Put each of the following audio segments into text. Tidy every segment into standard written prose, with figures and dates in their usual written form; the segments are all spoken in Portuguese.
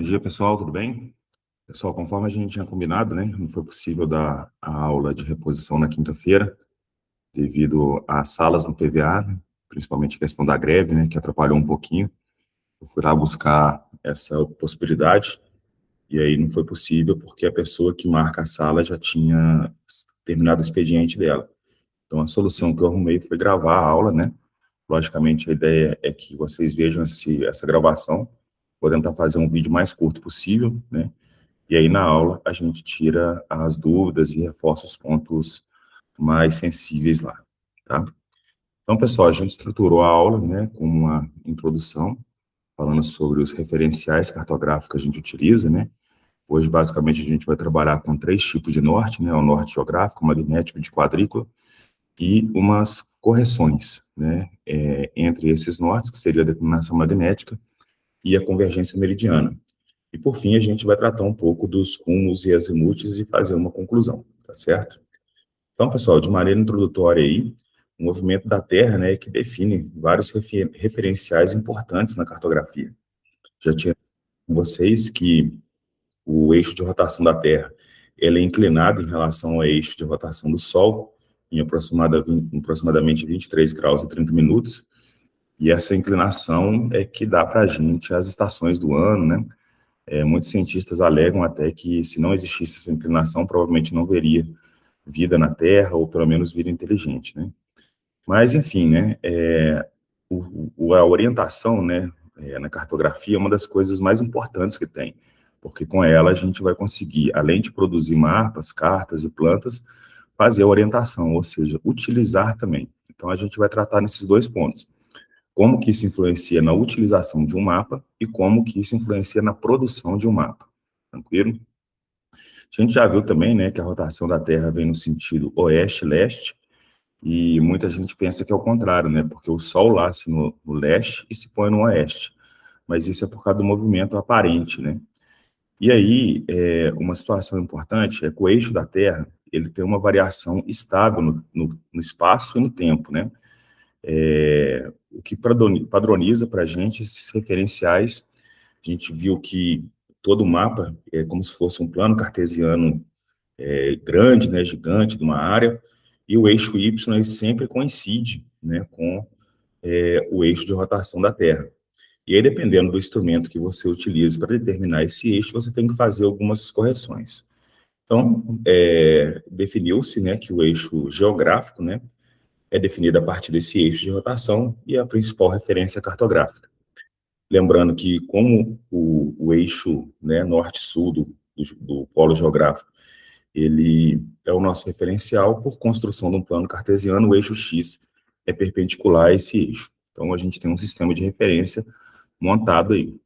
Bom dia, pessoal, tudo bem? Pessoal, conforme a gente tinha combinado, né, não foi possível dar a aula de reposição na quinta-feira, devido às salas no PVA, né, principalmente a questão da greve, né, que atrapalhou um pouquinho. Eu fui lá buscar essa possibilidade, e aí não foi possível, porque a pessoa que marca a sala já tinha terminado o expediente dela. Então, a solução que eu arrumei foi gravar a aula, né? Logicamente, a ideia é que vocês vejam essa gravação, vou tentar fazer um vídeo mais curto possível, né? E aí, na aula, a gente tira as dúvidas e reforça os pontos mais sensíveis lá, tá? Então, pessoal, a gente estruturou a aula, né, com uma introdução, falando sobre os referenciais cartográficos que a gente utiliza, né? Hoje, basicamente, a gente vai trabalhar com 3 tipos de norte, né? O norte geográfico, magnético de quadrícula, e umas correções, né? Entre esses nortes, que seria a declinação magnética e a convergência meridiana. E, por fim, a gente vai tratar um pouco dos cúmulos e azimutes e fazer uma conclusão, tá certo? Então, pessoal, de maneira introdutória aí, o movimento da Terra, né, que define vários referenciais importantes na cartografia. Já tinha com vocês que o eixo de rotação da Terra, ele é inclinado em relação ao eixo de rotação do Sol, em aproximadamente 23 graus e 30 minutos, e essa inclinação é que dá para a gente as estações do ano, né? Muitos cientistas alegam até que, se não existisse essa inclinação, provavelmente não veria vida na Terra, ou pelo menos vida inteligente, né? Mas, enfim, né, a orientação, né, na cartografia é uma das coisas mais importantes que tem, porque com ela a gente vai conseguir, além de produzir mapas, cartas e plantas, fazer a orientação, ou seja, utilizar também. Então, a gente vai tratar nesses 2 pontos. Como que isso influencia na utilização de um mapa e como que isso influencia na produção de um mapa. Tranquilo? A gente já viu também, né, que a rotação da Terra vem no sentido oeste-leste, e muita gente pensa que é o contrário, né, porque o Sol nasce no leste e se põe no oeste, mas isso é por causa do movimento aparente, né. E aí, uma situação importante é que o eixo da Terra, ele tem uma variação estável no espaço e no tempo, né. O que padroniza para a gente esses referenciais. A gente viu que todo o mapa é como se fosse um plano cartesiano grande, né, gigante de uma área, e o eixo Y ele sempre coincide, né, com o eixo de rotação da Terra. E aí, dependendo do instrumento que você utiliza para determinar esse eixo, você tem que fazer algumas correções. Então, definiu-se, né, que o eixo geográfico, né, é definido a partir desse eixo de rotação e a principal referência cartográfica. Lembrando que, como o eixo, né, norte-sul do polo geográfico, ele é o nosso referencial por construção de um plano cartesiano, o eixo X é perpendicular a esse eixo. Então, a gente tem um sistema de referência montado aí.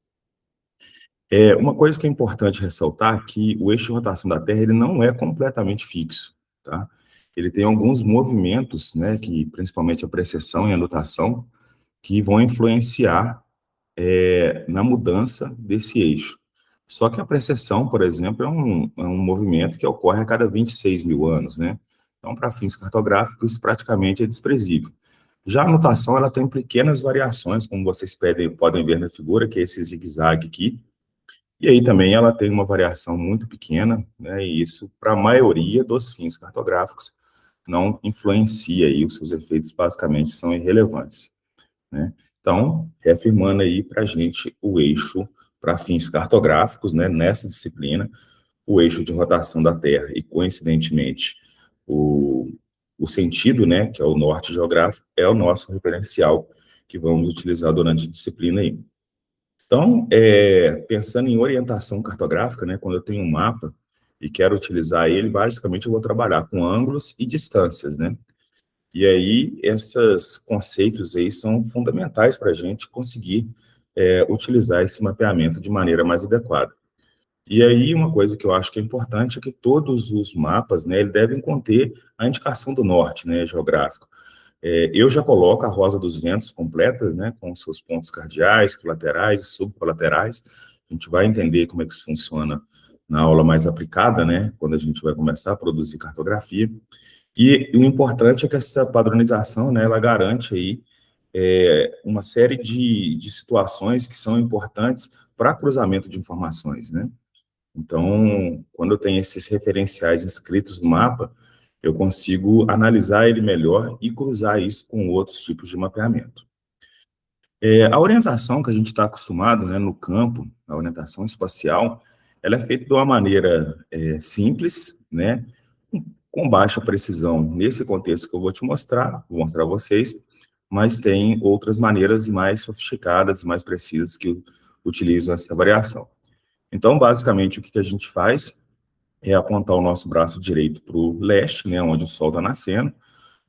Uma coisa que é importante ressaltar é que o eixo de rotação da Terra ele não é completamente fixo, tá? Ele tem alguns movimentos, né, que principalmente a precessão e a nutação, que vão influenciar na mudança desse eixo. Só que a precessão, por exemplo, é um movimento que ocorre a cada 26 mil anos, né? Então, para fins cartográficos, praticamente é desprezível. Já a nutação, ela tem pequenas variações, como vocês podem ver na figura, que é esse zigue-zague aqui, e aí também ela tem uma variação muito pequena, né? E isso, para a maioria dos fins cartográficos, não influencia aí, os seus efeitos basicamente são irrelevantes, né? Então, reafirmando aí para a gente o eixo para fins cartográficos, né, nessa disciplina, o eixo de rotação da Terra e, coincidentemente, o, o sentido, né, que é o norte geográfico, é o nosso referencial que vamos utilizar durante a disciplina aí. Então, pensando em orientação cartográfica, né, quando eu tenho um mapa e quero utilizar ele, basicamente eu vou trabalhar com ângulos e distâncias, né? E aí, esses conceitos aí são fundamentais para a gente conseguir utilizar esse mapeamento de maneira mais adequada. E aí, uma coisa que eu acho que é importante é que todos os mapas, né, eles devem conter a indicação do norte, né, geográfico. Eu já coloco a Rosa dos Ventos completa, né, com seus pontos cardeais, colaterais e subcolaterais. A gente vai entender como é que isso funciona na aula mais aplicada, né, quando a gente vai começar a produzir cartografia. E o importante é que essa padronização, né, ela garante aí uma série de situações que são importantes para cruzamento de informações, né? Então, quando eu tenho esses referenciais inscritos no mapa, eu consigo analisar ele melhor e cruzar isso com outros tipos de mapeamento. A orientação que a gente está acostumado, né, no campo, a orientação espacial, ela é feita de uma maneira simples, né, com baixa precisão, nesse contexto que eu vou mostrar a vocês, mas tem outras maneiras mais sofisticadas, mais precisas que utilizam essa variação. Então, basicamente, o que a gente faz é apontar o nosso braço direito para o leste, né, onde o sol está nascendo,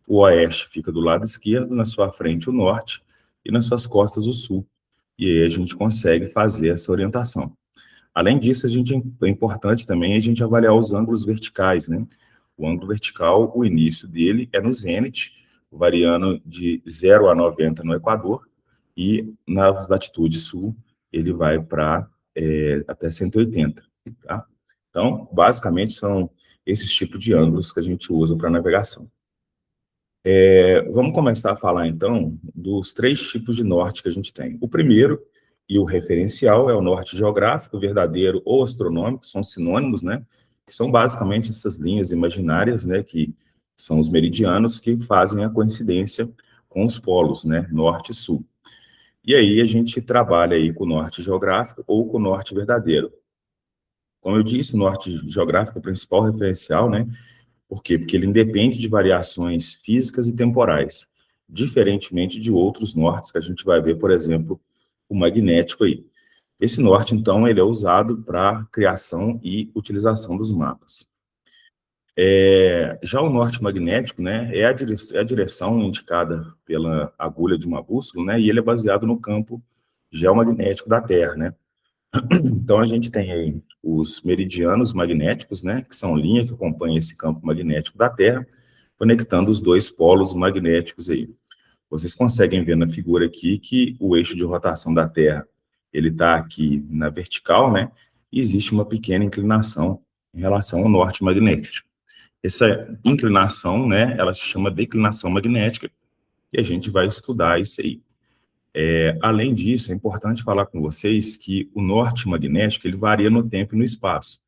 o oeste fica do lado esquerdo, na sua frente o norte e nas suas costas o sul. E aí a gente consegue fazer essa orientação. Além disso, é importante também a gente avaliar os ângulos verticais, né? O ângulo vertical, o início dele é no zênite, variando de 0 a 90 no Equador, e nas latitudes sul, ele vai para até 180, tá? Então, basicamente, são esses tipos de ângulos que a gente usa para navegação. Vamos começar a falar, então, dos três tipos de norte que a gente tem. O primeiro, e o referencial, é o norte geográfico, verdadeiro ou astronômico, são sinônimos, né? Que são basicamente essas linhas imaginárias, né? Que são os meridianos que fazem a coincidência com os polos, né? Norte e sul. E aí a gente trabalha aí com o norte geográfico ou com o norte verdadeiro. Como eu disse, o norte geográfico é o principal referencial, né? Por quê? Porque ele independe de variações físicas e temporais, diferentemente de outros nortes que a gente vai ver, por exemplo, o magnético aí. Esse norte, então, ele é usado para criação e utilização dos mapas. Já o norte magnético, né, é a direção indicada pela agulha de uma bússola, né, e ele é baseado no campo geomagnético da Terra, né. Então, a gente tem aí os meridianos magnéticos, né, que são linhas que acompanham esse campo magnético da Terra, conectando os dois polos magnéticos aí. Vocês conseguem ver na figura aqui que o eixo de rotação da Terra, ele está aqui na vertical, né, e existe uma pequena inclinação em relação ao norte magnético. Essa inclinação, né, ela se chama declinação magnética, e a gente vai estudar isso aí. Além disso, é importante falar com vocês que o norte magnético, ele varia no tempo e no espaço.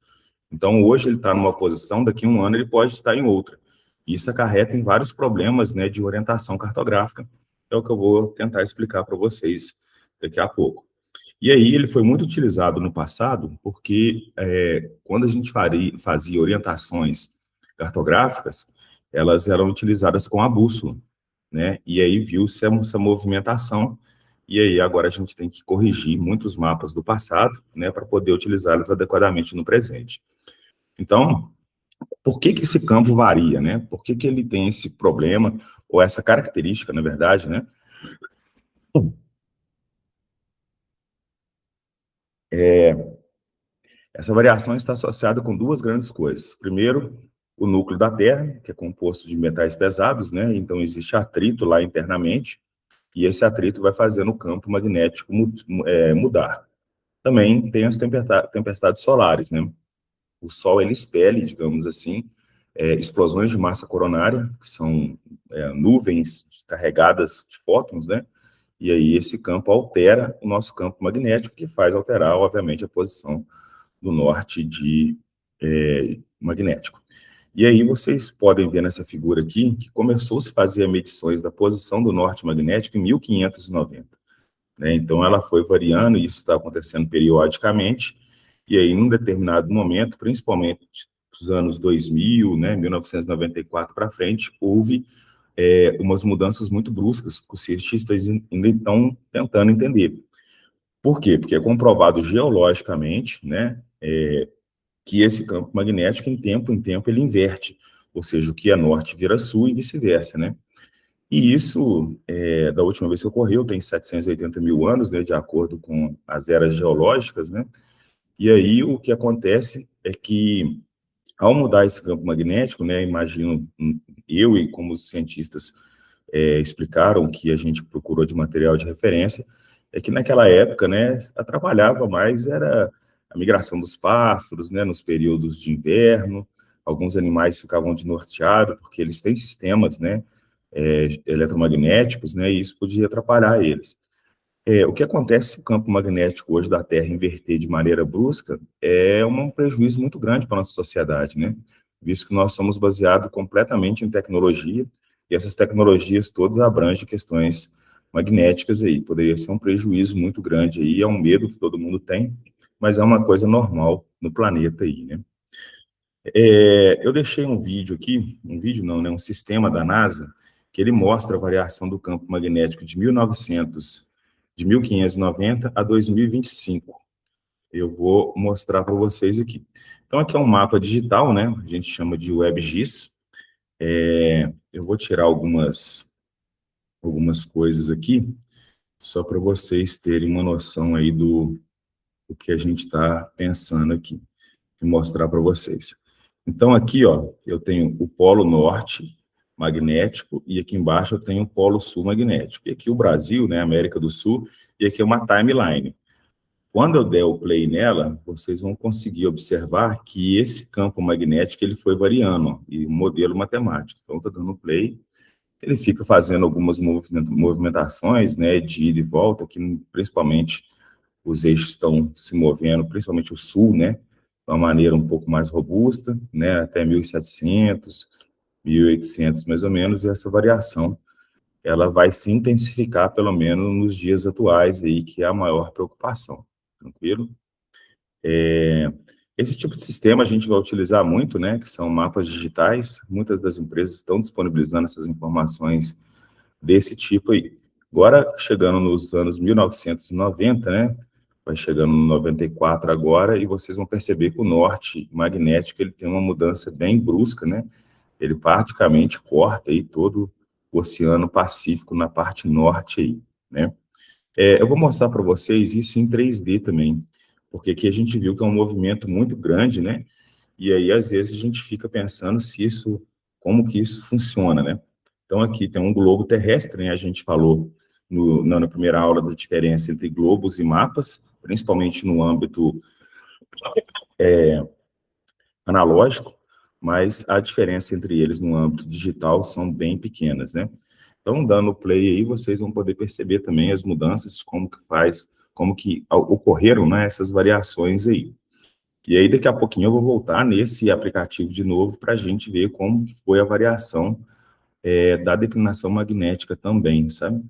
Então, hoje ele está numa posição, daqui a um ano ele pode estar em outra. Isso acarreta em vários problemas, né, de orientação cartográfica, é o que eu vou tentar explicar para vocês daqui a pouco. E aí ele foi muito utilizado no passado, porque quando a gente fazia orientações cartográficas, elas eram utilizadas com a bússola, né? E aí viu-se essa movimentação, e aí agora a gente tem que corrigir muitos mapas do passado, né, para poder utilizá-los adequadamente no presente. Então, por que esse campo varia, né? Por que ele tem esse problema, ou essa característica, na verdade, né? Essa variação está associada com duas grandes coisas. Primeiro, o núcleo da Terra, que é composto de metais pesados, né? Então existe atrito lá internamente, e esse atrito vai fazendo o campo magnético mudar. Também tem as tempestades solares, né? O Sol, ele expele, digamos assim, explosões de massa coronária, que são nuvens carregadas de fótons, né? E aí esse campo altera o nosso campo magnético, que faz alterar, obviamente, a posição do norte magnético. E aí vocês podem ver nessa figura aqui que começou a se fazer medições da posição do norte magnético em 1590. Né? Então, ela foi variando, e isso está acontecendo periodicamente, e aí, num determinado momento, principalmente dos anos 2000, né, 1994 para frente, houve umas mudanças muito bruscas que os cientistas ainda estão tentando entender. Por quê? Porque é comprovado geologicamente, né, que esse campo magnético, em tempo, ele inverte, ou seja, o que é norte vira sul e vice-versa, né? E isso, da última vez que ocorreu, tem 780 mil anos, né, de acordo com as eras geológicas, né? E aí o que acontece é que, ao mudar esse campo magnético, né, imagino eu e como os cientistas explicaram que a gente procurou de material de referência, é que naquela época, né, atrapalhava mais era a migração dos pássaros, né, nos períodos de inverno, alguns animais ficavam desnorteados, porque eles têm sistemas, né, eletromagnéticos, né, e isso podia atrapalhar eles. O que acontece se o campo magnético hoje da Terra inverter de maneira brusca é um prejuízo muito grande para a nossa sociedade, né? Visto que nós somos baseados completamente em tecnologia, e essas tecnologias todas abrangem questões magnéticas aí. Poderia ser um prejuízo muito grande aí, é um medo que todo mundo tem, mas é uma coisa normal no planeta aí, né? Eu deixei um vídeo aqui, um vídeo não, né? Um sistema da NASA, que ele mostra a variação do campo magnético de 1590 a 2025. Eu vou mostrar para vocês aqui. Então, aqui é um mapa digital, né? A gente chama de WebGIS. Eu vou tirar algumas coisas aqui, só para vocês terem uma noção aí do que a gente está pensando aqui, e mostrar para vocês. Então, aqui, ó, eu tenho o polo norte magnético e aqui embaixo eu tenho o polo sul magnético. E aqui o Brasil, né, América do Sul, e aqui é uma timeline. Quando eu der o play nela, vocês vão conseguir observar que esse campo magnético ele foi variando, ó, e o modelo matemático. Então, estou dando play, ele fica fazendo algumas movimentações, né, de ida e volta, que principalmente os eixos estão se movendo, principalmente o sul, né, de uma maneira um pouco mais robusta, né, até 1700, 1800 mais ou menos, e essa variação ela vai se intensificar, pelo menos nos dias atuais, aí, que é a maior preocupação, tranquilo? Esse tipo de sistema a gente vai utilizar muito, né, que são mapas digitais, muitas das empresas estão disponibilizando essas informações desse tipo aí. Agora, chegando nos anos 1990, né, vai chegando no 94 agora, e vocês vão perceber que o norte magnético ele tem uma mudança bem brusca, né, ele praticamente corta aí todo o Oceano Pacífico na parte norte aí, né. Eu vou mostrar para vocês isso em 3D também, porque aqui a gente viu que é um movimento muito grande, né? E aí, às vezes, a gente fica pensando se isso, como que isso funciona, né? Então, aqui tem um globo terrestre, né? A gente falou na primeira aula da diferença entre globos e mapas, principalmente no âmbito analógico, mas a diferença entre eles no âmbito digital são bem pequenas, né? Então, dando play aí, vocês vão poder perceber também as mudanças, como que ocorreram, né, essas variações aí. E aí, daqui a pouquinho, eu vou voltar nesse aplicativo de novo para a gente ver como que foi a variação da declinação magnética também, sabe?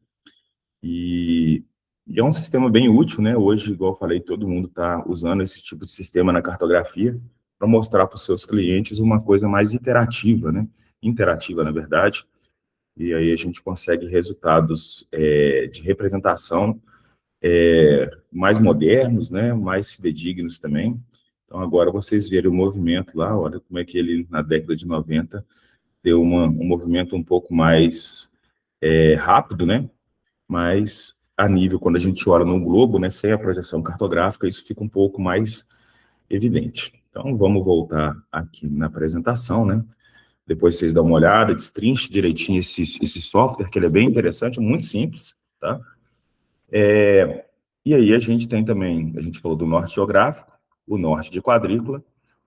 E, e é um sistema bem útil, né? Hoje, igual eu falei, todo mundo está usando esse tipo de sistema na cartografia para mostrar para os seus clientes uma coisa mais interativa, né? Interativa, na verdade, e aí a gente consegue resultados de representação mais modernos, né, mais fidedignos também. Então, agora vocês verem o movimento lá, olha como é que ele, na década de 90, deu um movimento um pouco mais rápido, né, mas a nível, quando a gente olha no globo, né, sem a projeção cartográfica, isso fica um pouco mais evidente. Então, vamos voltar aqui na apresentação, né, depois vocês dão uma olhada, destrinche direitinho esse software, que ele é bem interessante, muito simples, tá? E aí a gente tem também, a gente falou do norte geográfico, o norte de quadrícula,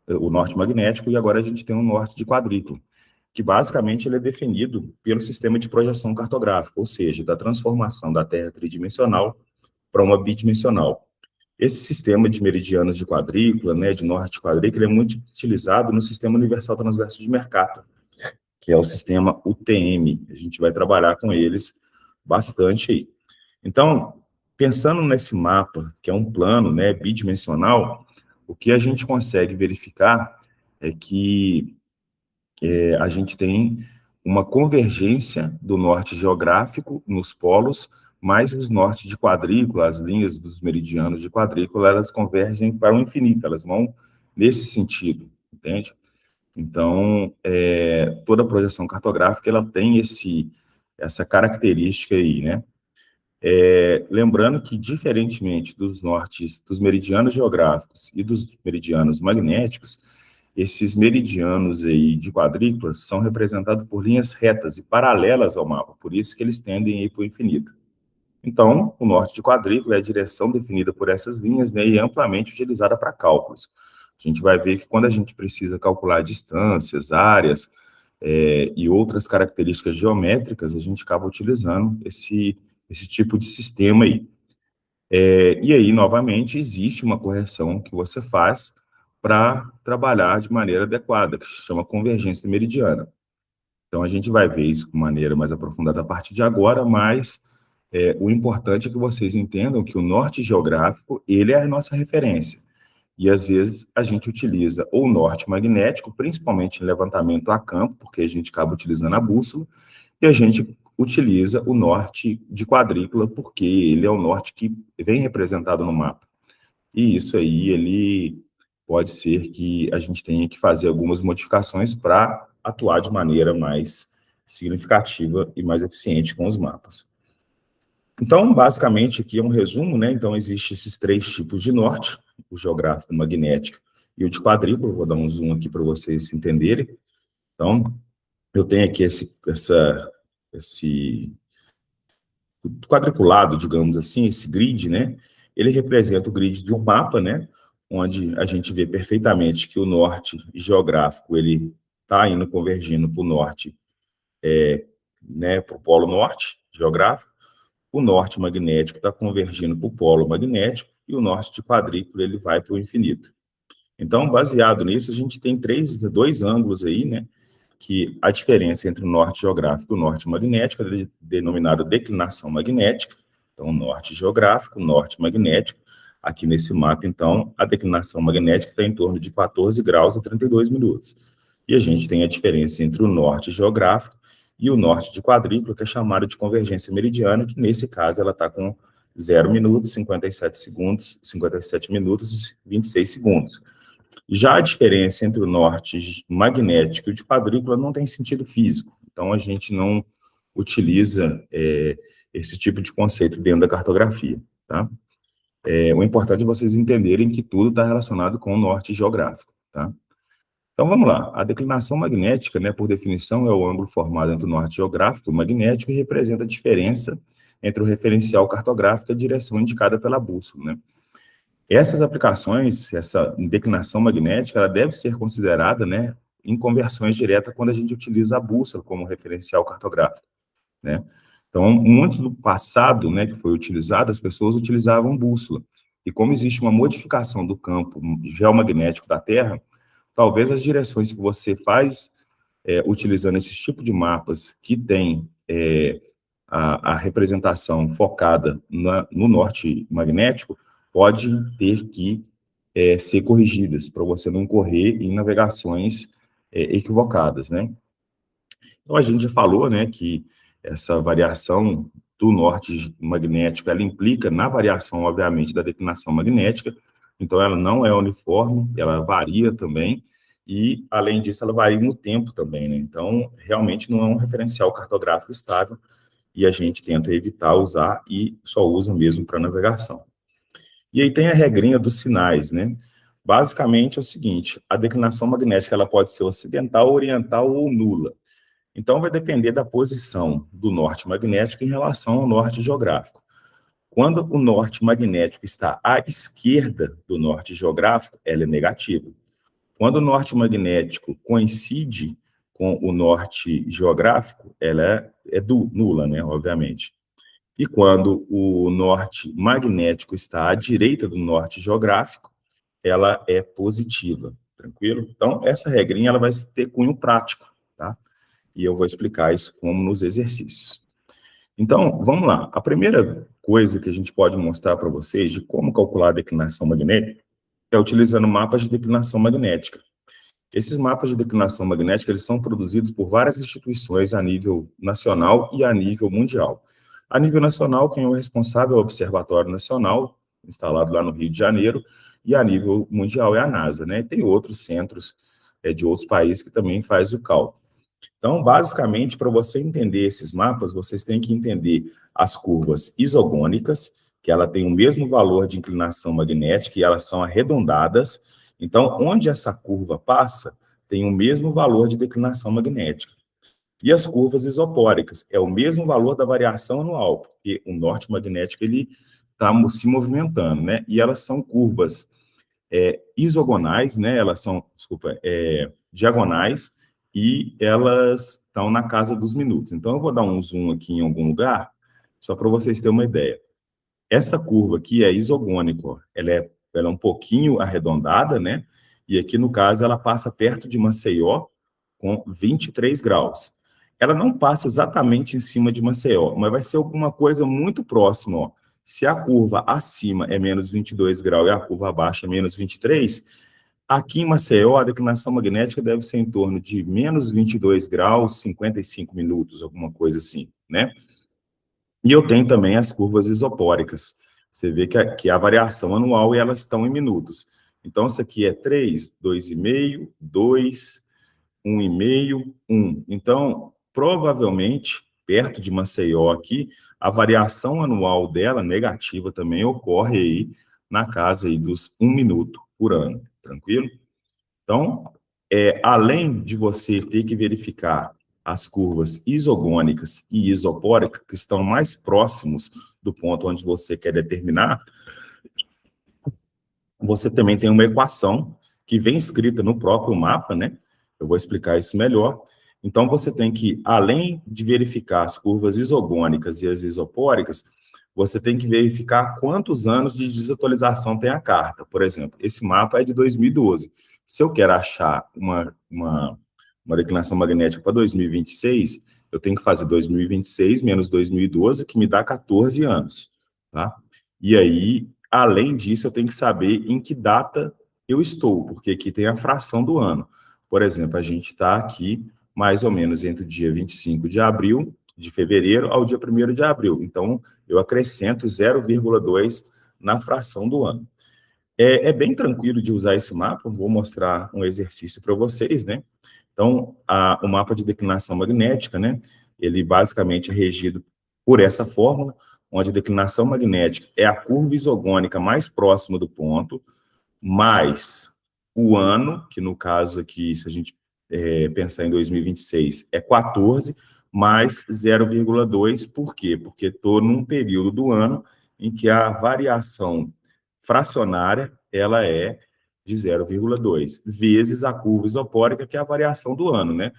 o norte magnético, e agora a gente tem o norte de quadrícula, que basicamente ele é definido pelo sistema de projeção cartográfica, ou seja, da transformação da Terra tridimensional para uma bidimensional. Esse sistema de meridianos de quadrícula, né, de norte de quadrícula, é muito utilizado no sistema universal transverso de Mercator, que é o sistema UTM. A gente vai trabalhar com eles bastante aí. Então, pensando nesse mapa, que é um plano, né, bidimensional, o que a gente consegue verificar é que a gente tem uma convergência do norte geográfico nos polos, mais os norte de quadrícula, as linhas dos meridianos de quadrícula, elas convergem para o infinito, elas vão nesse sentido, entende? Então, toda projeção cartográfica, ela tem essa característica aí, né? Lembrando que, diferentemente dos meridianos geográficos e dos meridianos magnéticos, esses meridianos aí de quadrículas são representados por linhas retas e paralelas ao mapa, por isso que eles tendem a ir para o infinito. Então, o norte de quadrícula é a direção definida por essas linhas, né, e é amplamente utilizada para cálculos. A gente vai ver que quando a gente precisa calcular distâncias, áreas, e outras características geométricas, a gente acaba utilizando esse tipo de sistema aí. E aí, novamente, existe uma correção que você faz para trabalhar de maneira adequada, que se chama convergência meridiana. Então, a gente vai ver isso de maneira mais aprofundada a partir de agora, mas o importante é que vocês entendam que o norte geográfico, ele é a nossa referência. E, às vezes, a gente utiliza o norte magnético, principalmente em levantamento a campo, porque a gente acaba utilizando a bússola, e a gente utiliza o norte de quadrícula, porque ele é o norte que vem representado no mapa. E isso aí, ele pode ser que a gente tenha que fazer algumas modificações para atuar de maneira mais significativa e mais eficiente com os mapas. Então, basicamente, aqui é um resumo, né? Então, existem esses 3 tipos de norte, o geográfico, o magnético e o de quadrícula. Vou dar um zoom aqui para vocês entenderem. Então, eu tenho aqui esse quadriculado, digamos assim, esse grid, né? Ele representa o grid de um mapa, né? Onde a gente vê perfeitamente que o norte geográfico, ele está indo convergindo para o norte, né? Para o polo norte geográfico. O norte magnético está convergindo para o polo magnético e o norte de quadrícula, ele vai para o infinito. Então, baseado nisso, a gente tem dois ângulos aí, né? Que a diferença entre o norte geográfico e o norte magnético é denominada declinação magnética. Então, norte geográfico, norte magnético. Aqui nesse mapa, então, a declinação magnética está em torno de 14 graus a 32 minutos. E a gente tem a diferença entre o norte geográfico e o norte de quadrícula, que é chamada de convergência meridiana, que nesse caso ela está com 0 minutos, 57 segundos, 57 minutos e 26 segundos. Já a diferença entre o norte magnético e o de quadrícula não tem sentido físico. Então, a gente não utiliza esse tipo de conceito dentro da cartografia, tá? O importante é vocês entenderem que tudo está relacionado com o norte geográfico, tá? Então, vamos lá. A declinação magnética, né, por definição, é o ângulo formado entre o norte geográfico e o magnético e representa a diferença entre o referencial cartográfico e a direção indicada pela bússola, né? Essas aplicações, essa declinação magnética, ela deve ser considerada, né, em conversões diretas quando a gente utiliza a bússola como referencial cartográfico, né? Então, muito do passado, né, que foi utilizado, as pessoas utilizavam bússola. E como existe uma modificação do campo geomagnético da Terra, talvez as direções que você faz utilizando esse tipo de mapas que tem a representação focada no norte magnético, pode ter que ser corrigidas, para você não incorrer em navegações equivocadas, né? Então, a gente já falou, né, que essa variação do norte magnético, ela implica na variação, obviamente, da declinação magnética, então ela não é uniforme, ela varia também, e, além disso, ela varia no tempo também, né? Então, realmente não é um referencial cartográfico estável, e a gente tenta evitar usar e só usa mesmo para navegação. E aí tem a regrinha dos sinais, né? Basicamente é o seguinte, a declinação magnética ela pode ser ocidental, oriental ou nula. Então vai depender da posição do norte magnético em relação ao norte geográfico. Quando o norte magnético está à esquerda do norte geográfico, ela é negativa. Quando o norte magnético coincide com o norte geográfico, ela é nula, né, obviamente. E quando o norte magnético está à direita do norte geográfico, ela é positiva, tranquilo? Então, essa regrinha ela vai ter cunho prático, tá? E eu vou explicar isso como nos exercícios. Então, vamos lá. A primeira coisa que a gente pode mostrar para vocês de como calcular a declinação magnética é utilizando mapas de declinação magnética. Esses mapas de declinação magnética, eles são produzidos por várias instituições a nível nacional e a nível mundial. A nível nacional, quem é o responsável é o Observatório Nacional, instalado lá no Rio de Janeiro, e a nível mundial é a NASA, né? E tem outros centros de outros países que também fazem o cálculo. Então, basicamente, para você entender esses mapas, vocês têm que entender as curvas isogônicas, que ela tem o mesmo valor de inclinação magnética e elas são arredondadas. Então, onde essa curva passa, tem o mesmo valor de declinação magnética. E as curvas isopóricas, é o mesmo valor da variação anual, porque o norte magnético ele está se movimentando, né? E elas são curvas isogonais, né? Elas são, diagonais, e elas estão na casa dos minutos. Então, eu vou dar um zoom aqui em algum lugar, só para vocês terem uma ideia. Essa curva aqui é isogônica, ó. Ela é um pouquinho arredondada, né? E aqui, no caso, ela passa perto de Maceió, com 23 graus. Ela não passa exatamente em cima de Maceió, mas vai ser alguma coisa muito próxima, ó. Se a curva acima é menos 22 graus e a curva abaixo é menos 23, aqui em Maceió, a declinação magnética deve ser em torno de menos 22 graus, 55 minutos, alguma coisa assim, né? E eu tenho também as curvas isopóricas. Você vê que a variação anual e elas estão em minutos. Então, isso aqui é 3, 2,5, 2, 1,5, 1. Então, provavelmente, perto de Maceió aqui, a variação anual dela, negativa também, ocorre aí na casa aí dos 1 minuto por ano, tranquilo? Então, além de você ter que verificar as curvas isogônicas e isopóricas, que estão mais próximos do ponto onde você quer determinar, você também tem uma equação que vem escrita no próprio mapa, né? Eu vou explicar isso melhor. Então, você tem que, além de verificar as curvas isogônicas e as isopóricas, você tem que verificar quantos anos de desatualização tem a carta. Por exemplo, esse mapa é de 2012. Se eu quero achar uma declinação magnética para 2026, eu tenho que fazer 2026 menos 2012, que me dá 14 anos, tá? E aí, além disso, eu tenho que saber em que data eu estou, porque aqui tem a fração do ano. Por exemplo, a gente está aqui mais ou menos entre o dia 25 de abril, de fevereiro, ao dia 1º de abril. Então, eu acrescento 0,2 na fração do ano. É bem tranquilo de usar esse mapa, vou mostrar um exercício para vocês, né? Então, o mapa de declinação magnética, né? Ele basicamente é regido por essa fórmula, onde a declinação magnética é a curva isogônica mais próxima do ponto, mais o ano, que no caso aqui, se a gente pensar em 2026, é 14, mais 0,2, por quê? Porque estou num período do ano em que a variação fracionária, ela é de 0,2, vezes a curva isopórica, que é a variação do ano, né?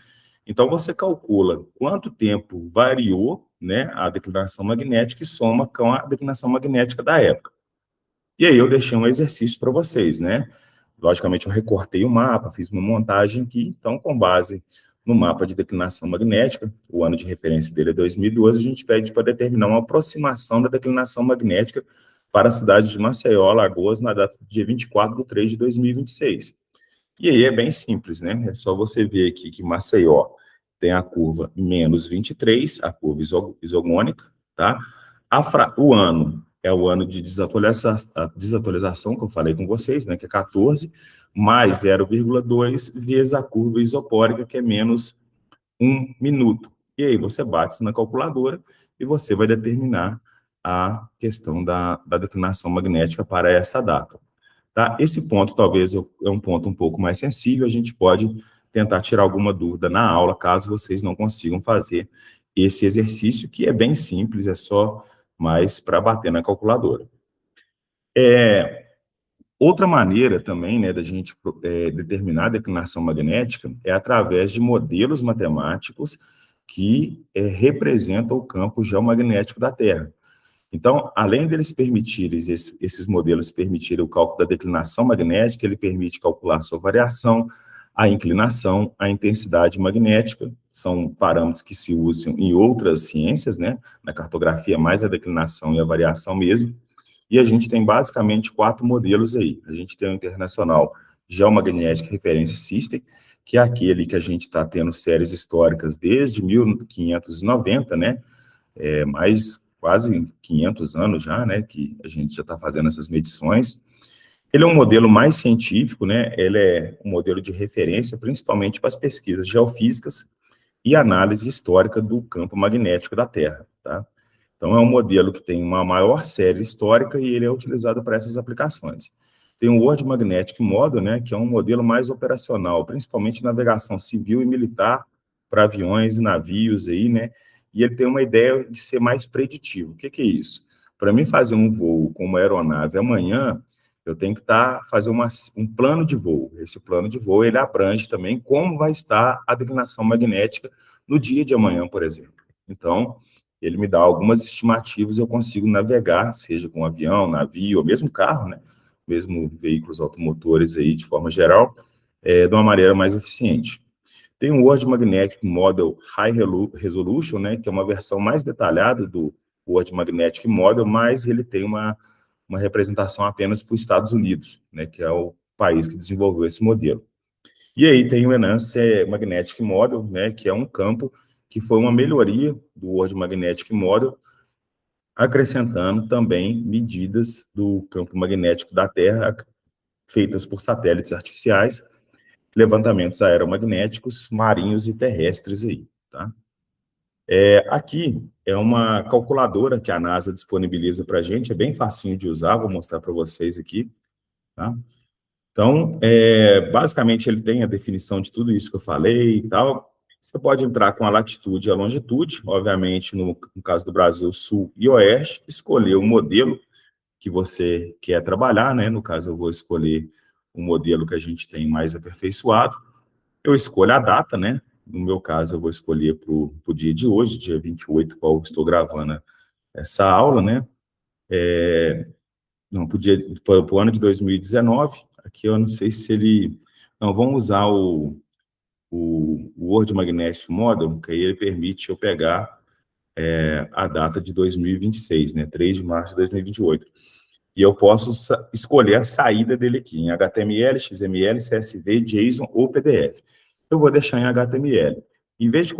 Então, você calcula quanto tempo variou, né, a declinação magnética e soma com a declinação magnética da época. E aí eu deixei um exercício para vocês, né? Logicamente, eu recortei o mapa, fiz uma montagem aqui, então, com base no mapa de declinação magnética, o ano de referência dele é 2012, a gente pede para determinar uma aproximação da declinação magnética para a cidade de Maceió, Alagoas, na data do dia 24 de 3 de 2026. E aí é bem simples, né? É só você ver aqui que Maceió tem a curva menos 23, a curva isogônica, tá? O ano é o ano de desatualização que eu falei com vocês, né? Que é 14, mais 0,2 vezes a curva isopórica, que é menos 1 minuto. E aí você bate isso na calculadora e você vai determinar a questão da declinação magnética para essa data. Tá? Esse ponto talvez é um ponto um pouco mais sensível, a gente pode tentar tirar alguma dúvida na aula, caso vocês não consigam fazer esse exercício, que é bem simples, é só mais para bater na calculadora. Outra maneira também, né, da gente determinar a declinação magnética é através de modelos matemáticos que representam o campo geomagnético da Terra. Então, além deles permitirem, esses modelos permitirem o cálculo da declinação magnética, ele permite calcular sua variação, a inclinação, a intensidade magnética, são parâmetros que se usam em outras ciências, né? Na cartografia, mais a declinação e a variação mesmo. E a gente tem basicamente 4 modelos aí. A gente tem o Internacional Geomagnetic Reference System, que é aquele que a gente está tendo séries históricas desde 1590, né? Mais quase 500 anos já, né, que a gente já está fazendo essas medições. Ele é um modelo mais científico, né, ele é um modelo de referência, principalmente para as pesquisas geofísicas e análise histórica do campo magnético da Terra, tá? Então, é um modelo que tem uma maior série histórica e ele é utilizado para essas aplicações. Tem o World Magnetic Model, né, que é um modelo mais operacional, principalmente navegação civil e militar para aviões e navios aí, né, e ele tem uma ideia de ser mais preditivo. O que é isso? Para mim fazer um voo com uma aeronave amanhã, Eu tenho que fazer um plano de voo. Esse plano de voo, ele abrange também como vai estar a declinação magnética no dia de amanhã, por exemplo. Então, ele me dá algumas estimativas e eu consigo navegar, seja com avião, navio, ou mesmo carro, né? Mesmo veículos automotores aí, de forma geral, de uma maneira mais eficiente. Tem o World Magnetic Model High Resolution, né, que é uma versão mais detalhada do World Magnetic Model, mas ele tem uma representação apenas para os Estados Unidos, né, que é o país que desenvolveu esse modelo. E aí tem o Enhanced Magnetic Model, né, que é um campo que foi uma melhoria do World Magnetic Model, acrescentando também medidas do campo magnético da Terra feitas por satélites artificiais, levantamentos aeromagnéticos, marinhos e terrestres aí, tá? Aqui é uma calculadora que a NASA disponibiliza para a gente, é bem facinho de usar, vou mostrar para vocês aqui, tá? Então, basicamente, ele tem a definição de tudo isso que eu falei e tal. Você pode entrar com a latitude e a longitude, obviamente, no caso do Brasil, sul e oeste, escolher o modelo que você quer trabalhar, né? No caso, eu vou escolher o modelo que a gente tem mais aperfeiçoado. Eu escolho a data, né? No meu caso, eu vou escolher para o dia de hoje, dia 28, qual eu estou gravando essa aula, né? Não, para o ano de 2019, aqui eu não sei se ele... Não, vamos usar o World Magnetic Model, que aí ele permite eu pegar a data de 2026, né? 3 de março de 2028. E eu posso escolher a saída dele aqui, em HTML, XML, CSV, JSON ou PDF. Eu vou deixar em HTML. Em vez de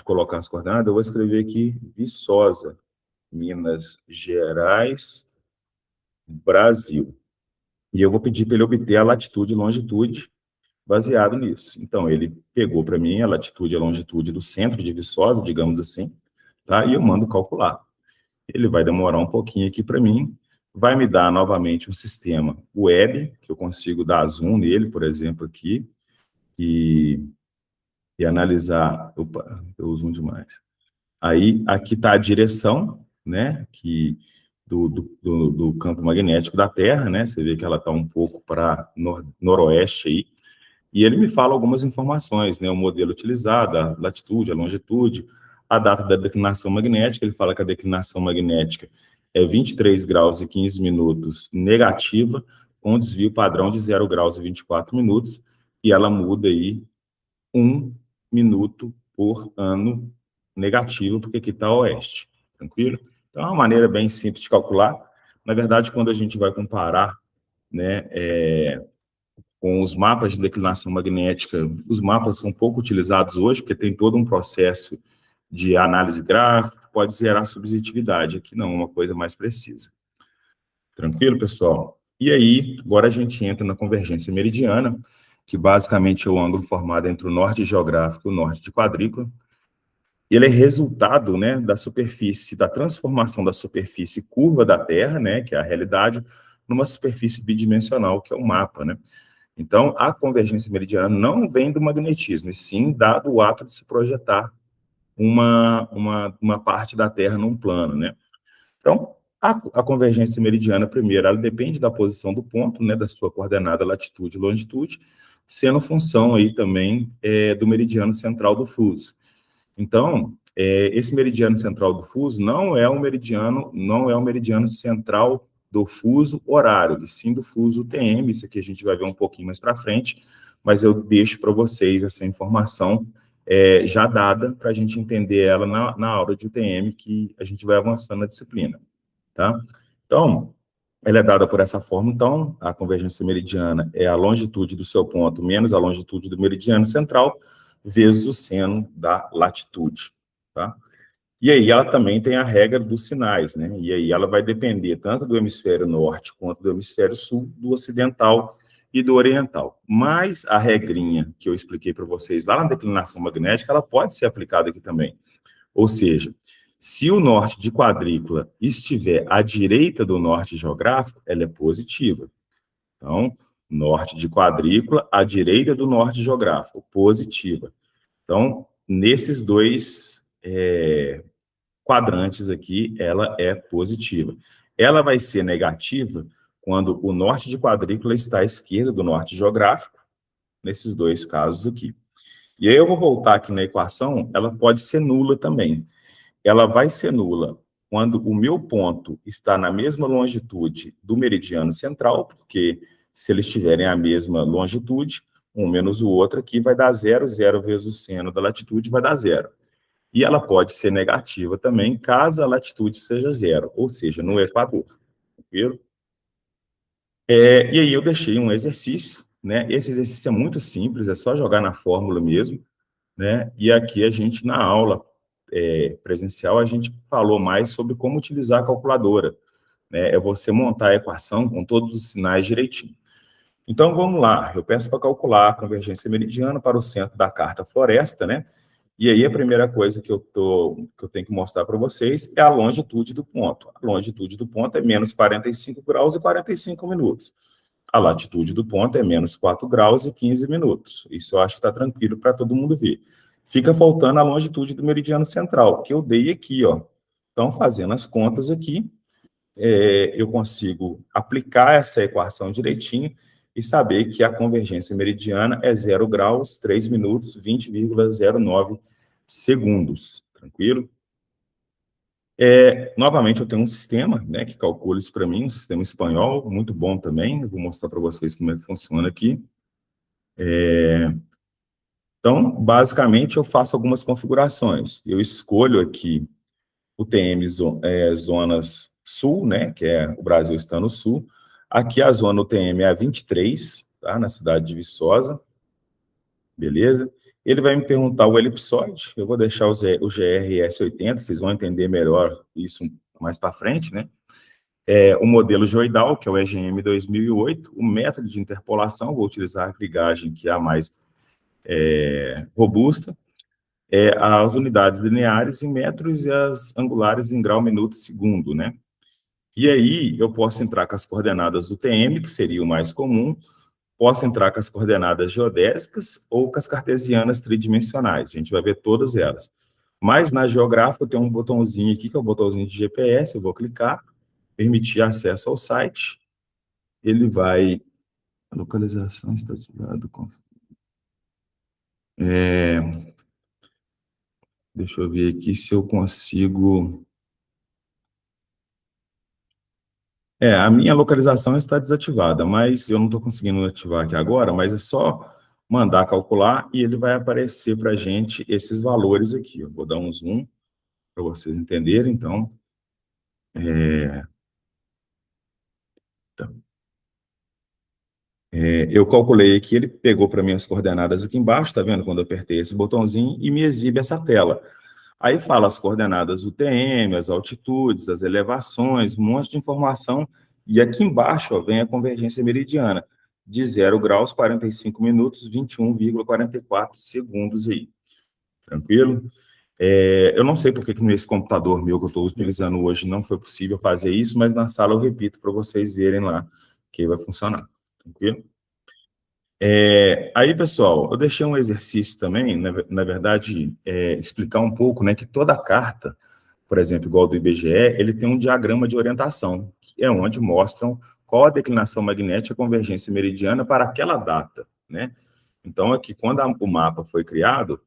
colocar as coordenadas, eu vou escrever aqui Viçosa, Minas Gerais, Brasil. E eu vou pedir para ele obter a latitude e longitude baseado nisso. Então, ele pegou para mim a latitude e a longitude do centro de Viçosa, digamos assim, tá? E eu mando calcular. Ele vai demorar um pouquinho aqui para mim, vai me dar novamente um sistema web, que eu consigo dar zoom nele, por exemplo, aqui, e analisar... Opa, eu zoom demais. Aí, aqui está a direção, né, do campo magnético da Terra, né, você vê que ela está um pouco para noroeste aí, e ele me fala algumas informações, né, o modelo utilizado, a latitude, a longitude, a data da declinação magnética. Ele fala que a declinação magnética é 23 graus e 15 minutos negativa, com desvio padrão de 0 graus e 24 minutos, e ela muda aí 1 minuto por ano negativo, porque aqui está oeste, tranquilo? Então, é uma maneira bem simples de calcular. Na verdade, quando a gente vai comparar, né, com os mapas de declinação magnética, os mapas são pouco utilizados hoje, porque tem todo um processo de análise gráfica, que pode gerar subjetividade. Aqui não, uma coisa mais precisa. Tranquilo, pessoal? E aí, agora a gente entra na convergência meridiana, que basicamente é o ângulo formado entre o norte geográfico e o norte de quadrícula. Ele é resultado, né, da superfície, da transformação da superfície curva da Terra, né, que é a realidade, numa superfície bidimensional, que é o mapa, né? Então, a convergência meridiana não vem do magnetismo, e sim dado o ato de se projetar uma parte da Terra num plano, né? Então, a convergência meridiana, primeiro, ela depende da posição do ponto, né, da sua coordenada latitude e longitude, sendo função aí também do meridiano central do fuso. Então, esse meridiano central do fuso não é um meridiano central do fuso horário, e sim do fuso TM. Isso aqui a gente vai ver um pouquinho mais para frente, mas eu deixo para vocês essa informação já dada para a gente entender ela na aula de UTM, que a gente vai avançando na disciplina, tá? Então, ela é dada por essa forma. Então, a convergência meridiana é a longitude do seu ponto menos a longitude do meridiano central, vezes o seno da latitude, tá? E aí ela também tem a regra dos sinais, né? E aí ela vai depender tanto do hemisfério norte quanto do hemisfério sul, do ocidental e do oriental. Mas a regrinha que eu expliquei para vocês lá na declinação magnética, ela pode ser aplicada aqui também. Ou seja, se o norte de quadrícula estiver à direita do norte geográfico, ela é positiva. Então, norte de quadrícula à direita do norte geográfico, positiva. Então, nesses dois quadrantes aqui, ela é positiva. Ela vai ser negativa quando o norte de quadrícula está à esquerda do norte geográfico, nesses dois casos aqui. E aí eu vou voltar aqui na equação, ela pode ser nula também. Ela vai ser nula quando o meu ponto está na mesma longitude do meridiano central, porque se eles tiverem a mesma longitude, um menos o outro aqui vai dar zero, zero vezes o seno da latitude vai dar zero. E ela pode ser negativa também, caso a latitude seja zero, ou seja, no Equador. Viram? E aí eu deixei um exercício, né? Esse exercício é muito simples, é só jogar na fórmula mesmo, né? E aqui a gente, na aula presencial, a gente falou mais sobre como utilizar a calculadora, né? É você montar a equação com todos os sinais direitinho. Então, vamos lá. Eu peço para calcular a convergência meridiana para o centro da carta floresta, né? E aí, a primeira coisa que eu tenho que mostrar para vocês é a longitude do ponto. A longitude do ponto é menos 45 graus e 45 minutos. A latitude do ponto é menos 4 graus e 15 minutos. Isso eu acho que está tranquilo para todo mundo ver. Fica faltando a longitude do meridiano central, que eu dei aqui, ó. Então, fazendo as contas aqui, eu consigo aplicar essa equação direitinho e saber que a convergência meridiana é 0 graus, 3 minutos, 20,09 segundos. Tranquilo? Novamente, eu tenho um sistema, né, que calcula isso para mim, um sistema espanhol, muito bom também. Eu vou mostrar para vocês como é que funciona aqui. Então, basicamente, eu faço algumas configurações. Eu escolho aqui o TM Zonas Sul, né, que é o Brasil está no sul. Aqui a zona UTM é a 23, tá, na cidade de Viçosa, beleza? Ele vai me perguntar o elipsoide, eu vou deixar o GRS 80, vocês vão entender melhor isso mais para frente, né? O modelo geoidal, que é o EGM 2008, o método de interpolação, vou utilizar a krigagem, que é a mais robusta, as unidades lineares em metros e as angulares em grau, minuto, segundo, né? E aí, eu posso entrar com as coordenadas UTM, que seria o mais comum, posso entrar com as coordenadas geodésicas ou com as cartesianas tridimensionais, a gente vai ver todas elas. Mas na geográfica tem um botãozinho aqui, que é o botãozinho de GPS, eu vou clicar, permitir acesso ao site, ele vai... A localização está ativada. Deixa eu ver aqui se eu consigo... a minha localização está desativada, mas eu não estou conseguindo ativar aqui agora, mas é só mandar calcular e ele vai aparecer para a gente esses valores aqui. Eu vou dar um zoom para vocês entenderem, então. Tá. Eu calculei aqui, ele pegou para mim as coordenadas aqui embaixo, tá vendo? Quando eu apertei esse botãozinho e me exibe essa tela. Aí fala as coordenadas UTM, as altitudes, as elevações, um monte de informação. E aqui embaixo, ó, vem a convergência meridiana, de 0 graus, 45 minutos, 21,44 segundos aí. Tranquilo? Eu não sei porque que nesse computador meu que eu estou utilizando hoje não foi possível fazer isso, mas na sala eu repito para vocês verem lá que vai funcionar. Tranquilo? Aí, pessoal, eu deixei um exercício também, na verdade, explicar um pouco, né, que toda carta, por exemplo, igual do IBGE, ele tem um diagrama de orientação, que é onde mostram qual a declinação magnética e a convergência meridiana para aquela data, né? Então, aqui, quando o mapa foi criado,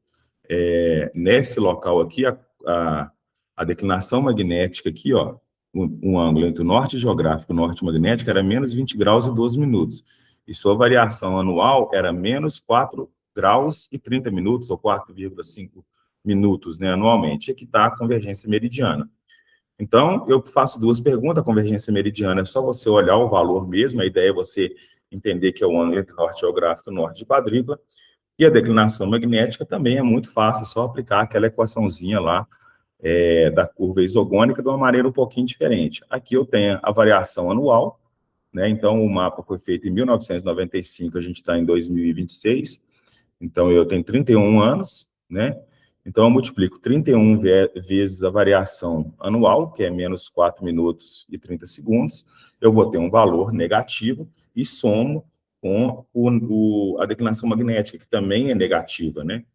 nesse local aqui, a declinação magnética aqui, ó, um ângulo entre o norte geográfico e o norte magnético era menos 20 graus e 12 minutos. E sua variação anual era menos 4 graus e 30 minutos, ou 4,5 minutos, né, anualmente. Aqui está a convergência meridiana. Então, eu faço duas perguntas. A convergência meridiana é só você olhar o valor mesmo, a ideia é você entender que é o ângulo entre norte geográfico e norte de quadrícula. E a declinação magnética também é muito fácil, é só aplicar aquela equaçãozinha lá da curva isogônica de uma maneira um pouquinho diferente. Aqui eu tenho a variação anual, né? Então o mapa foi feito em 1995, a gente está em 2026, então eu tenho 31 anos, né? Então eu multiplico 31 vezes a variação anual, que é menos 4 minutos e 30 segundos, eu vou ter um valor negativo e somo com a declinação magnética, que também é negativa, né?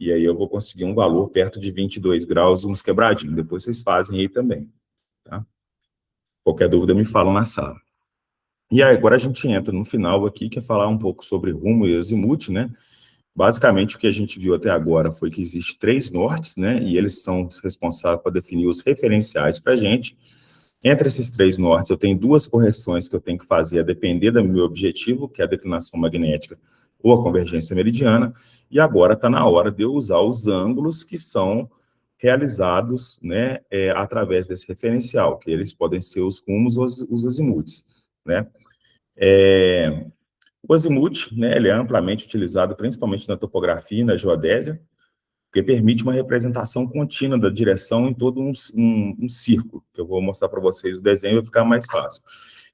E aí eu vou conseguir um valor perto de 22 graus, uns quebradinhos. Depois vocês fazem aí também, tá? Qualquer dúvida me falam na sala. E aí, agora a gente entra no final aqui, que é falar um pouco sobre rumo e azimuth, né? Basicamente, o que a gente viu até agora foi que existe 3 nortes, né? E eles são os responsáveis para definir os referenciais para a gente. Entre esses 3 nortes, eu tenho 2 correções que eu tenho que fazer a depender do meu objetivo, que é a declinação magnética ou a convergência meridiana, e agora está na hora de eu usar os ângulos que são realizados, né, através desse referencial, que eles podem ser os rumos ou os azimuths, né. O azimuth, né, ele é amplamente utilizado principalmente na topografia e na geodésia, porque permite uma representação contínua da direção em todo um círculo, que eu vou mostrar para vocês o desenho, vai ficar mais fácil.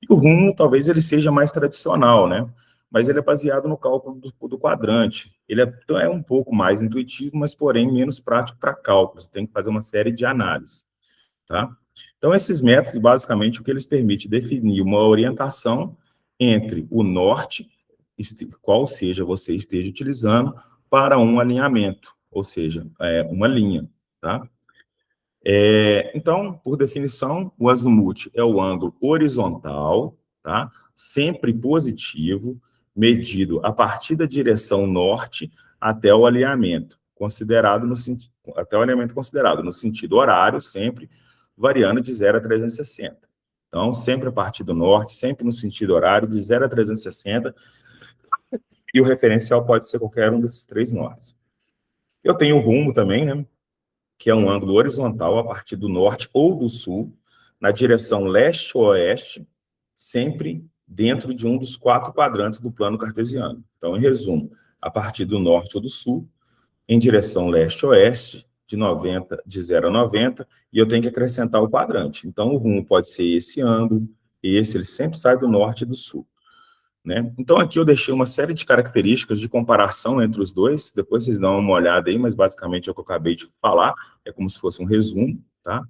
E o rumo, talvez ele seja mais tradicional, né? Mas ele é baseado no cálculo do quadrante. Ele é um pouco mais intuitivo, mas, porém, menos prático para cálculo. Você tem que fazer uma série de análises, tá? Então, esses métodos, basicamente, o que eles permitem definir uma orientação entre o norte, qual seja você esteja utilizando, para um alinhamento, ou seja, uma linha, tá? Então, por definição, o azimuth é o ângulo horizontal, tá? Sempre positivo, medido a partir da direção norte até o alinhamento, até o alinhamento considerado no sentido horário, sempre variando de 0 a 360. Então, sempre a partir do norte, sempre no sentido horário, de 0 a 360, e o referencial pode ser qualquer um desses 3 nortes. Eu tenho o rumo também, né? Que é um ângulo horizontal a partir do norte ou do sul, na direção leste ou oeste, sempre dentro de um dos 4 quadrantes do plano cartesiano. Então, em resumo, a partir do norte ou do sul, em direção leste-oeste, de 0 a 90, e eu tenho que acrescentar o quadrante. Então, o rumo pode ser esse ângulo, e esse ele sempre sai do norte e do sul, né? Então, aqui eu deixei uma série de características de comparação entre os dois, depois vocês dão uma olhada aí, mas basicamente é o que eu acabei de falar, é como se fosse um resumo, tá?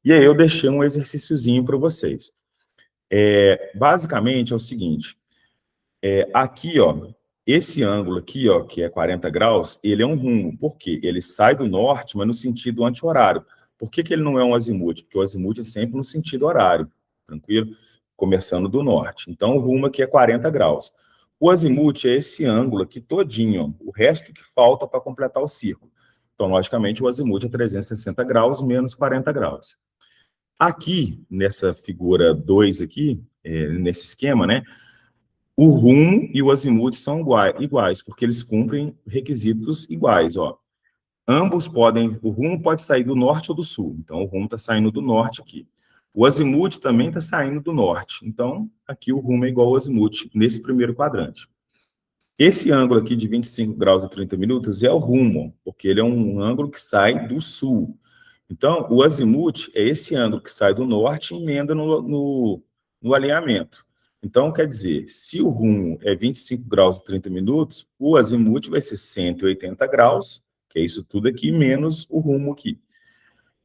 E aí eu deixei um exercíciozinho para vocês. Basicamente é o seguinte, aqui, ó, esse ângulo aqui, ó, que é 40 graus, ele é um rumo, por quê? Ele sai do norte, mas no sentido anti-horário. Por que que ele não é um azimuth? Porque o azimuth é sempre no sentido horário, tranquilo? Começando do norte. Então, o rumo aqui é 40 graus. O azimuth é esse ângulo aqui todinho, ó, o resto que falta para completar o círculo. Então, logicamente, o azimuth é 360 graus menos 40 graus. Aqui, nessa figura 2 aqui, nesse esquema, né, o rumo e o azimuth são iguais, porque eles cumprem requisitos iguais, ó. O rumo pode sair do norte ou do sul, então o rumo está saindo do norte aqui. O azimuth também está saindo do norte, então aqui o rumo é igual ao azimuth, nesse primeiro quadrante. Esse ângulo aqui de 25 graus e 30 minutos é o rumo, porque ele é um ângulo que sai do sul. Então, o azimuth é esse ângulo que sai do norte e emenda no alinhamento. Então, quer dizer, se o rumo é 25 graus e 30 minutos, o azimuth vai ser 180 graus, que é isso tudo aqui, menos o rumo aqui.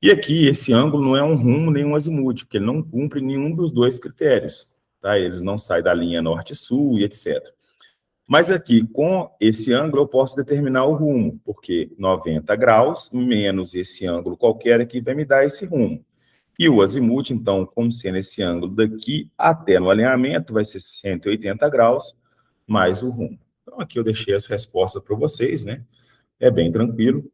E aqui, esse ângulo não é um rumo nem um azimuth, porque ele não cumpre nenhum dos dois critérios, tá? Eles não saem da linha norte-sul e etc. Mas aqui, com esse ângulo, eu posso determinar o rumo, porque 90 graus menos esse ângulo qualquer aqui vai me dar esse rumo. E o azimuth, então, como sendo esse ângulo daqui até no alinhamento, vai ser 180 graus mais o rumo. Então, aqui eu deixei as respostas para vocês, né? É bem tranquilo.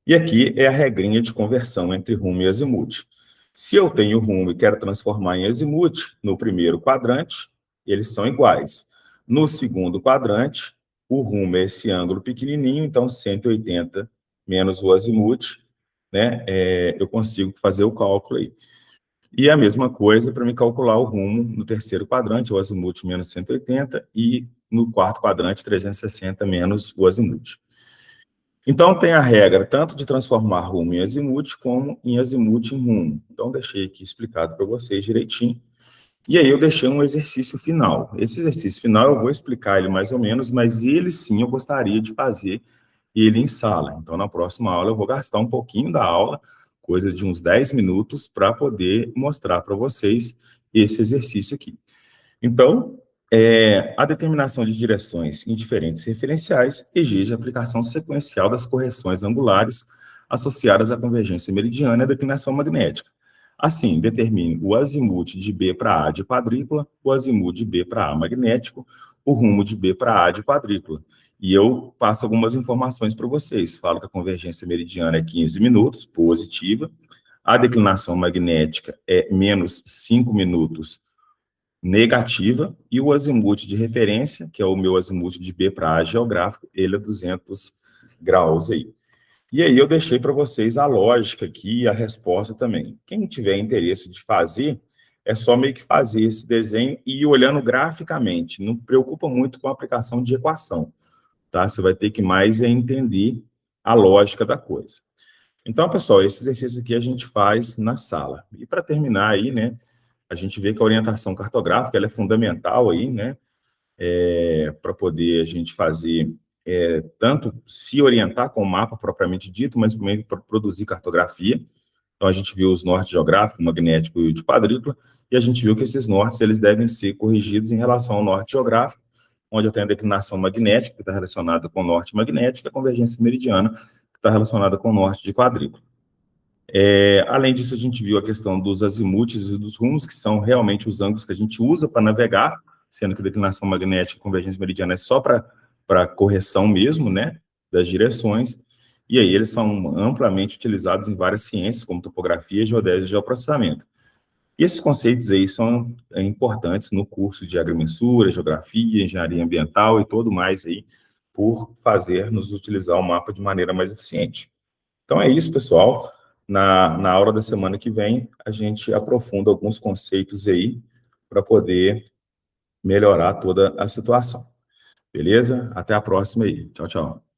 E aqui é a regrinha de conversão entre rumo e azimuth. Se eu tenho rumo e quero transformar em azimuth, no primeiro quadrante, eles são iguais. No segundo quadrante, o rumo é esse ângulo pequenininho, então 180 menos o azimuth, né? Eu consigo fazer o cálculo aí. E a mesma coisa para me calcular o rumo no terceiro quadrante, o azimuth menos 180, e no quarto quadrante, 360 menos o azimuth. Então, tem a regra tanto de transformar rumo em azimuth, como em azimuth em rumo. Então, deixei aqui explicado para vocês direitinho. E aí, eu deixei um exercício final. Esse exercício final, eu vou explicar ele mais ou menos, mas ele sim, eu gostaria de fazer ele em sala. Então, na próxima aula, eu vou gastar um pouquinho da aula, coisa de uns 10 minutos, para poder mostrar para vocês esse exercício aqui. Então, a determinação de direções em diferentes referenciais exige a aplicação sequencial das correções angulares associadas à convergência meridiana e à declinação magnética. Assim, determine o azimuth de B para A de quadrícula, o azimuth de B para A magnético, o rumo de B para A de quadrícula. E eu passo algumas informações para vocês. Falo que a convergência meridiana é 15 minutos, positiva. A declinação magnética é menos 5 minutos, negativa. E o azimuth de referência, que é o meu azimuth de B para A geográfico, ele é 200 graus aí. E aí eu deixei para vocês a lógica aqui e a resposta também. Quem tiver interesse de fazer, é só meio que fazer esse desenho e ir olhando graficamente. Não preocupa muito com a aplicação de equação, tá? Você vai ter que mais entender a lógica da coisa. Então, pessoal, esse exercício aqui a gente faz na sala. E para terminar aí, né, a gente vê que a orientação cartográfica ela é fundamental aí, né, para poder a gente fazer, tanto se orientar com o mapa propriamente dito, mas também para produzir cartografia. Então, a gente viu os nortes geográficos, magnético e de quadrícula, e a gente viu que esses nortes eles devem ser corrigidos em relação ao norte geográfico, onde eu tenho a declinação magnética, que está relacionada com o norte magnético, e a convergência meridiana, que está relacionada com o norte de quadrícula. Além disso, a gente viu a questão dos azimuths e dos rumos, que são realmente os ângulos que a gente usa para navegar, sendo que a declinação magnética e convergência meridiana é só para correção mesmo, né, das direções, e aí eles são amplamente utilizados em várias ciências, como topografia, geodésia e geoprocessamento. E esses conceitos aí são importantes no curso de agrimensura, geografia, engenharia ambiental e tudo mais aí, por fazer-nos utilizar o mapa de maneira mais eficiente. Então é isso, pessoal. Na aula da semana que vem, a gente aprofunda alguns conceitos aí para poder melhorar toda a situação. Beleza? Até a próxima aí. Tchau, tchau.